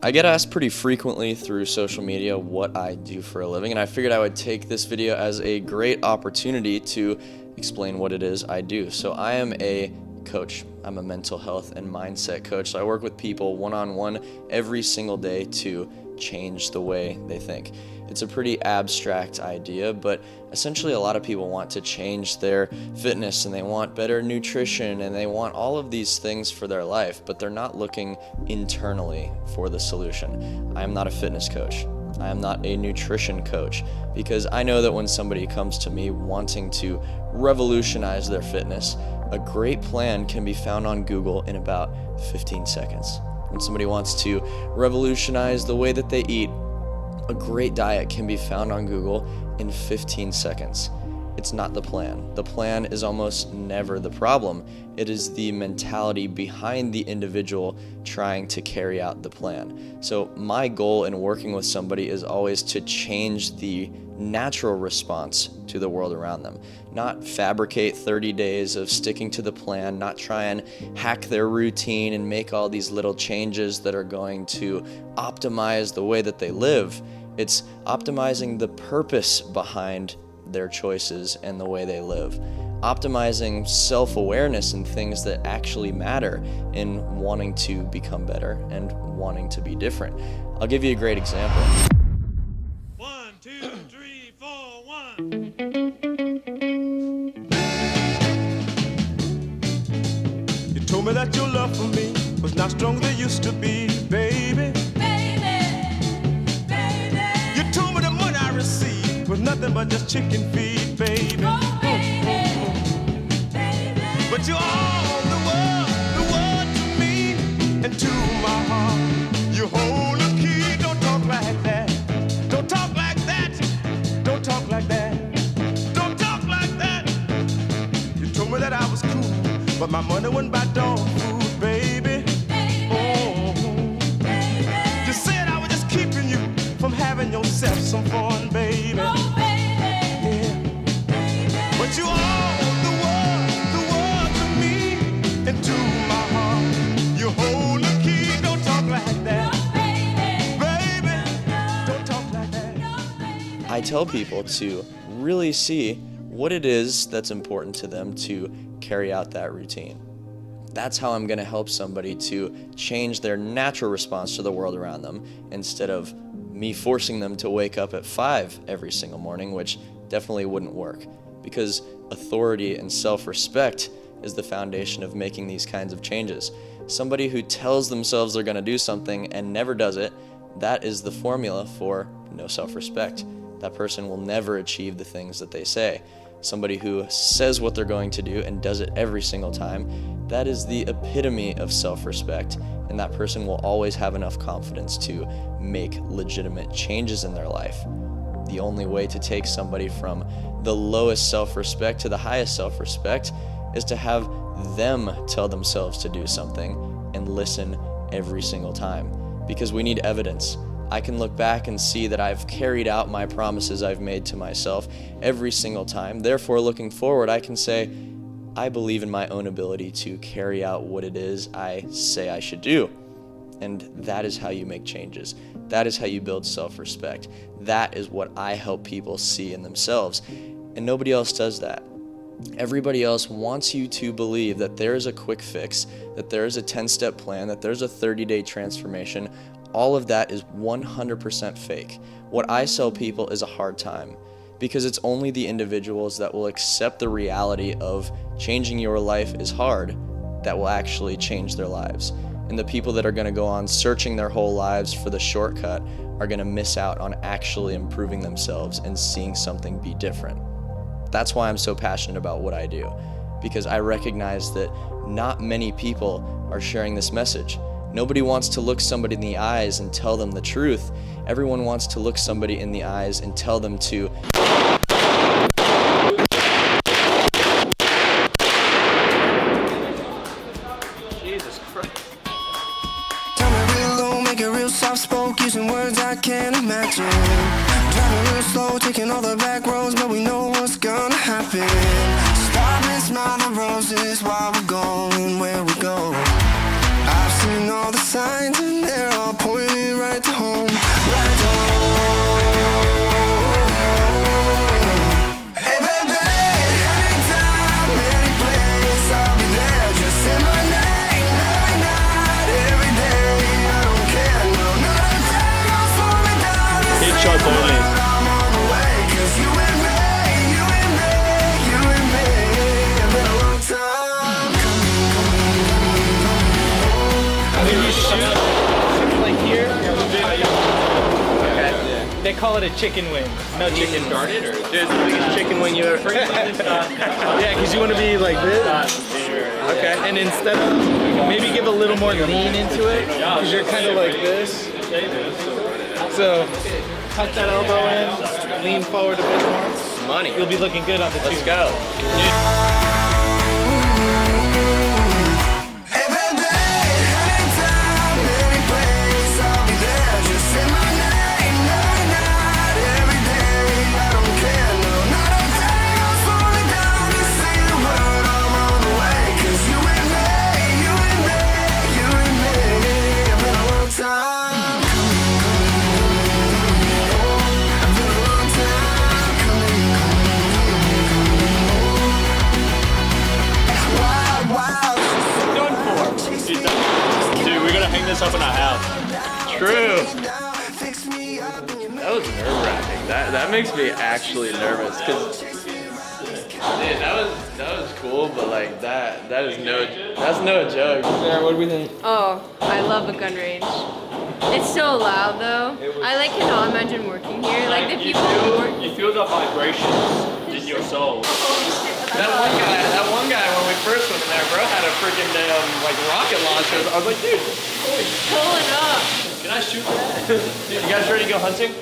I get asked pretty frequently through social media what I do for a living, and I figured I would take this video as a great opportunity to explain what it is I do. So I am a coach. I'm a mental health and mindset coach. So I work with people one-on-one every single day to change the way they think. It's a pretty abstract idea, but essentially a lot of people want to change their fitness and they want better nutrition and they want all of these things for their life, but they're not looking internally for the solution. I am not a fitness coach. I am not a nutrition coach, because I know that when somebody comes to me wanting to revolutionize their fitness, a great plan can be found on Google in about 15 seconds. When somebody wants to revolutionize the way that they eat, a great diet can be found on Google in 15 seconds. It's not the plan. The plan is almost never the problem. It is the mentality behind the individual trying to carry out the plan. So my goal in working with somebody is always to change the natural response to the world around them. Not fabricate 30 days of sticking to the plan, not try and hack their routine and make all these little changes that are going to optimize the way that they live. It's optimizing the purpose behind their choices and the way they live. Optimizing self-awareness and things that actually matter in wanting to become better and wanting to be different. I'll give you a great example. 1, 2, 3, 4, 1. You told me that your love for me was not strong as it used to be, baby. You told me the money I received was nothing but just chicken feed, baby. But you're all the world to me and to my heart. You hold the key, don't talk like that. Don't talk like that. Don't talk like that. Don't talk like that. You told me that I was cool, but my money wouldn't buy dog food, baby. Oh, you said I was just keeping you from having yourself some fun, baby. Yeah. But you are the world to me and to my heart. You hold the key, don't talk like that. Baby, don't talk like that. I tell people to really see what it is that's important to them to carry out that routine. That's how I'm going to help somebody to change their natural response to the world around them, instead of me forcing them to wake up at 5 every single morning, which definitely wouldn't work, because authority and self-respect is the foundation of making these kinds of changes. Somebody who tells themselves they're going to do something and never does it, that is the formula for no self-respect. That person will never achieve the things that they say. Somebody who says what they're going to do and does it every single time, that is the epitome of self-respect, and that person will always have enough confidence to make legitimate changes in their life. The only way to take somebody from the lowest self-respect to the highest self-respect is to have them tell themselves to do something and listen every single time, because we need evidence. I can look back and see that I've carried out my promises I've made to myself every single time. Therefore, looking forward, I can say, I believe in my own ability to carry out what it is I say I should do. And that is how you make changes. That is how you build self-respect. That is what I help people see in themselves. And nobody else does that. Everybody else wants you to believe that there is a quick fix, that there is a 10-step plan, that there's a 30-day transformation. All of that is 100% fake. What I sell people is a hard time, because it's only the individuals that will accept the reality of changing your life is hard that will actually change their lives. And the people that are going to go on searching their whole lives for the shortcut are going to miss out on actually improving themselves and seeing something be different. That's why I'm so passionate about what I do, because I recognize that not many people are sharing this message. Nobody wants to look somebody in the eyes and tell them the truth. Everyone wants to look somebody in the eyes and tell them to Jesus Christ. Tell me real low, make it real soft spoke, using words I can't imagine. Driving real slow, taking all the back roads, but we know what's gonna happen. Stop and smile the roses while we're going where we go. I've seen all the signs and they're all pointing right it a chicken wing. No chicken. Started or? Dude, it's the biggest chicken wing you ever. Yeah, because you want to be like this. Okay. And instead of maybe give a little more lean into it, because you're kind of like this. So tuck that elbow in, lean forward a bit more. Money. You'll be looking good on the Let's tube. go. This up in our house. True. That was nerve-wracking. That makes me actually nervous because that was cool, but like that's no joke. Sarah, what do we think? Oh, I love a gun range. It's so loud though. I cannot imagine working here. Like the people who work. You feel the vibrations in your soul. That one guy when we first went in there, bro, had a freaking rocket launcher. I was like, dude, Pull it up. can I shoot that? You guys ready to go hunting?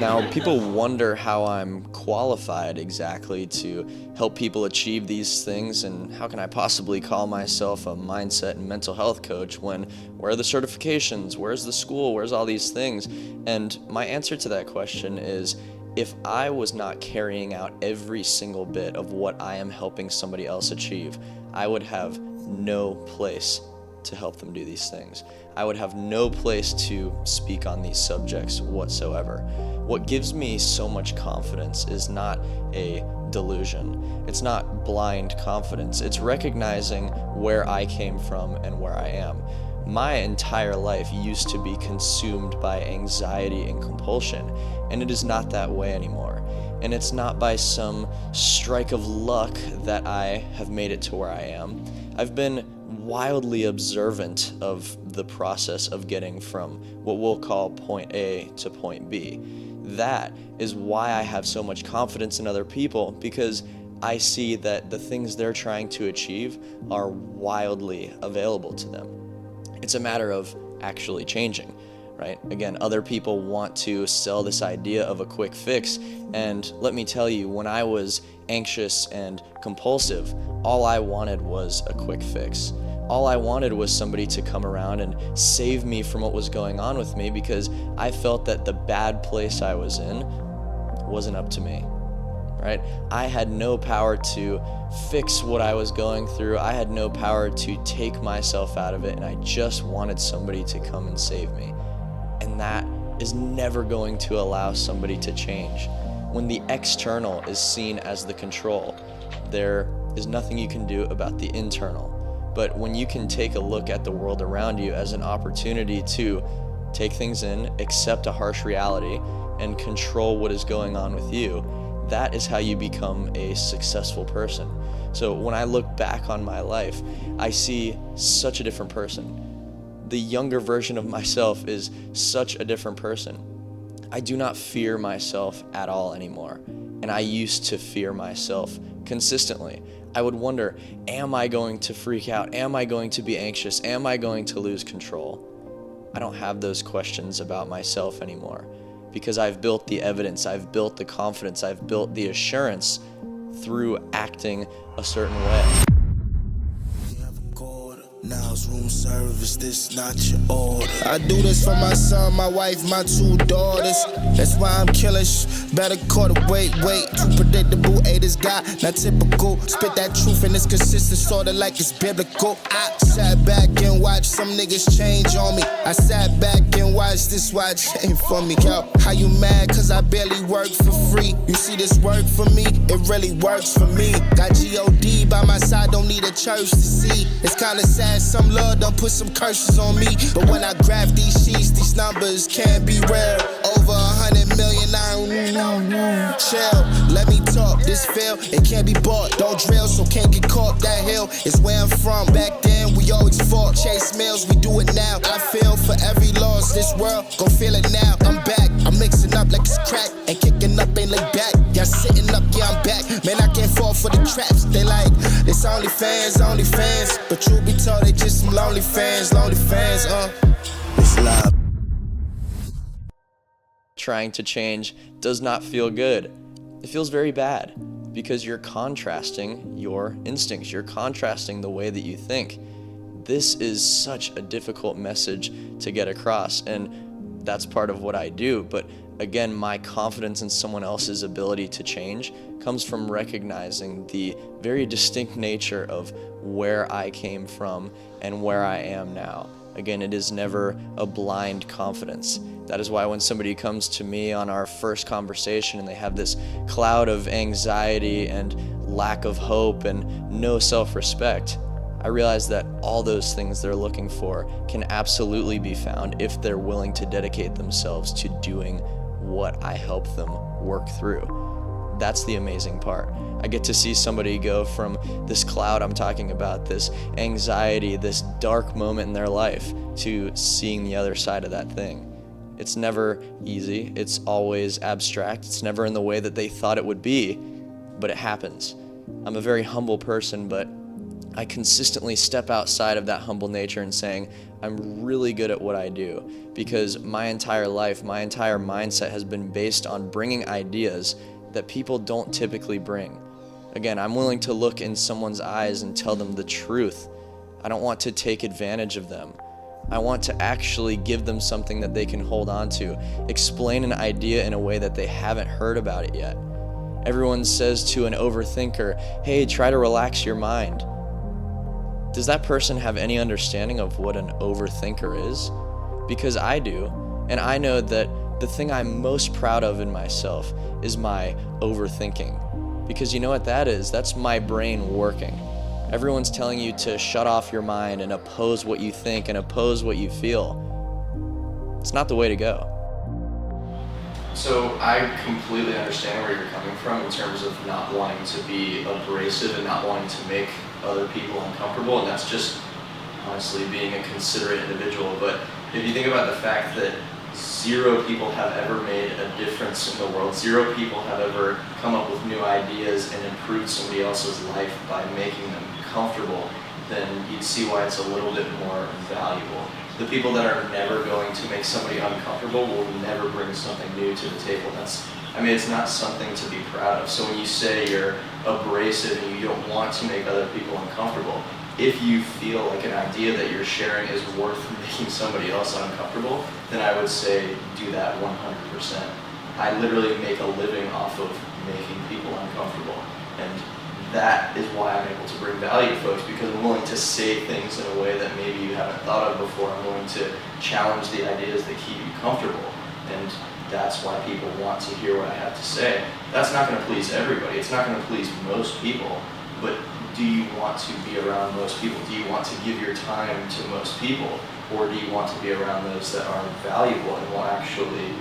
Now, people wonder how I'm qualified exactly to help people achieve these things, and how can I possibly call myself a mindset and mental health coach when where are the certifications, where's the school, where's all these things? And my answer to that question is, if I was not carrying out every single bit of what I am helping somebody else achieve, I would have no place to help them do these things. I would have no place to speak on these subjects whatsoever. What gives me so much confidence is not a delusion. It's not blind confidence. It's recognizing where I came from and where I am. My entire life used to be consumed by anxiety and compulsion, and it is not that way anymore. And it's not by some strike of luck that I have made it to where I am. I've been wildly observant of the process of getting from what we'll call point A to point B. That is why I have so much confidence in other people, because I see that the things they're trying to achieve are wildly available to them. It's a matter of actually changing, right? Again, other people want to sell this idea of a quick fix, and let me tell you, when I was anxious and compulsive, all I wanted was a quick fix. All I wanted was somebody to come around and save me from what was going on with me, because I felt that the bad place I was in wasn't up to me, right? I had no power to fix what I was going through. I had no power to take myself out of it, and I just wanted somebody to come and save me. And that is never going to allow somebody to change. When the external is seen as the control, there is nothing you can do about the internal. But when you can take a look at the world around you as an opportunity to take things in, accept a harsh reality, and control what is going on with you, that is how you become a successful person. So when I look back on my life, I see such a different person. The younger version of myself is such a different person. I do not fear myself at all anymore. And I used to fear myself consistently. I would wonder, am I going to freak out? Am I going to be anxious? Am I going to lose control? I don't have those questions about myself anymore, because I've built the evidence, I've built the confidence, I've built the assurance through acting a certain way. Now it's room service, this not your order. I do this for my son, my wife, my 2 daughters. That's why I'm killish. Better call the wait. Too predictable, this guy, not typical. Spit that truth and it's consistent, sorta like it's biblical. I sat back and watched some niggas change on me. I sat back and watched this watch change for me. Yo, how you mad? Cause I barely work for free. You see this work for me? It really works for me. Got G.O.D. by my side, don't need a church to see. It's kinda sad. Some love done put some curses on me, but when I grab these sheets, these numbers can't be real. Over 100 million, I don't know. Chill, let me talk. This feel, it can't be bought. Don't drill, so can't get caught. That hill is where I'm from. Back then, we always fought. Chase meals, we do it now. I feel for every loss. This world gon' feel it now. I'm back. I'm mixing up like it's crack, and kicking up ain't laid back. Yeah, sitting up, yeah, I'm back. Man, I can't fall for the traps. They like, it's only fans, but truth be told, they just some lonely fans, It's love. Trying to change does not feel good. It feels very bad because you're contrasting your instincts. You're contrasting the way that you think. This is such a difficult message to get across, and that's part of what I do. But again, my confidence in someone else's ability to change comes from recognizing the very distinct nature of where I came from and where I am now. Again, it is never a blind confidence. That is why when somebody comes to me on our first conversation and they have this cloud of anxiety and lack of hope and no self-respect, I realize that all those things they're looking for can absolutely be found if they're willing to dedicate themselves to doing what I help them work through. That's the amazing part. I get to see somebody go from this cloud I'm talking about, this anxiety, this dark moment in their life, to seeing the other side of that thing. It's never easy. It's always abstract. It's never in the way that they thought it would be, but it happens. I'm a very humble person, but I consistently step outside of that humble nature and saying, I'm really good at what I do, because my entire life, my entire mindset has been based on bringing ideas that people don't typically bring. Again, I'm willing to look in someone's eyes and tell them the truth. I don't want to take advantage of them. I want to actually give them something that they can hold on to, explain an idea in a way that they haven't heard about it yet. Everyone says to an overthinker, hey, try to relax your mind. Does that person have any understanding of what an overthinker is? Because I do, and I know that the thing I'm most proud of in myself is my overthinking. Because you know what that is? That's my brain working. Everyone's telling you to shut off your mind and oppose what you think and oppose what you feel. It's not the way to go. So I completely understand where you're coming from in terms of not wanting to be abrasive and not wanting to make other people uncomfortable, and that's just honestly being a considerate individual. But if you think about the fact that 0 people have ever made a difference in the world, 0 people have ever come up with new ideas and improved somebody else's life by making them comfortable, then you'd see why it's a little bit more valuable. The people that are never going to make somebody uncomfortable will never bring something new to the table. It's not something to be proud of. So when you say you're abrasive and you don't want to make other people uncomfortable, if you feel like an idea that you're sharing is worth making somebody else uncomfortable, then I would say do that 100%. I literally make a living off of making people uncomfortable. And that is why I'm able to bring value to folks, because I'm willing to say things in a way that maybe you haven't thought of before. I'm willing to challenge the ideas that keep you comfortable. And that's why people want to hear what I have to say. That's not going to please everybody. It's not going to please most people. But do you want to be around most people? Do you want to give your time to most people? Or do you want to be around those that are valuable and will actually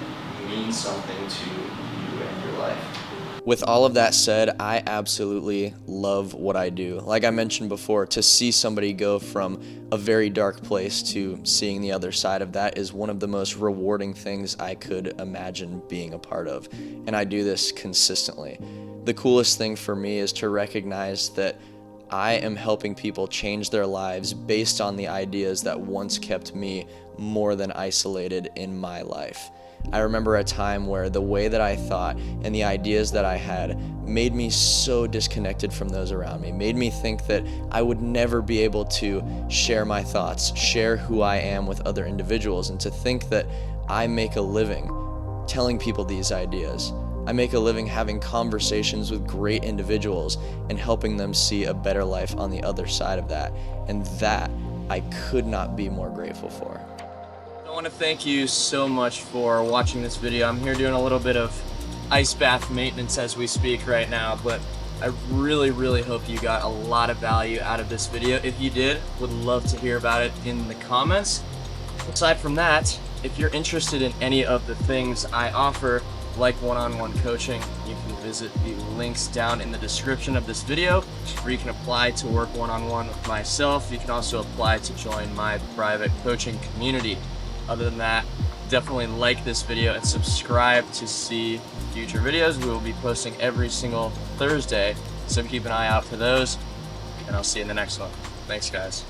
mean something to you and your life? With all of that said, I absolutely love what I do. Like I mentioned before, to see somebody go from a very dark place to seeing the other side of that is one of the most rewarding things I could imagine being a part of. And I do this consistently. The coolest thing for me is to recognize that I am helping people change their lives based on the ideas that once kept me more than isolated in my life. I remember a time where the way that I thought and the ideas that I had made me so disconnected from those around me, made me think that I would never be able to share my thoughts, share who I am with other individuals, and to think that I make a living telling people these ideas. I make a living having conversations with great individuals and helping them see a better life on the other side of that. And that I could not be more grateful for. I want to thank you so much for watching this video. I'm here doing a little bit of ice bath maintenance as we speak right now, but I really hope you got a lot of value out of this video. If you did, would love to hear about it in the comments. Aside from that, if you're interested in any of the things I offer, like one-on-one coaching, you can visit the links down in the description of this video where you can apply to work one-on-one with myself. You can also apply to join my private coaching community. Other than that, definitely like this video and subscribe to see future videos. We will be posting every single Thursday, so keep an eye out for those, and I'll see you in the next one. Thanks, guys.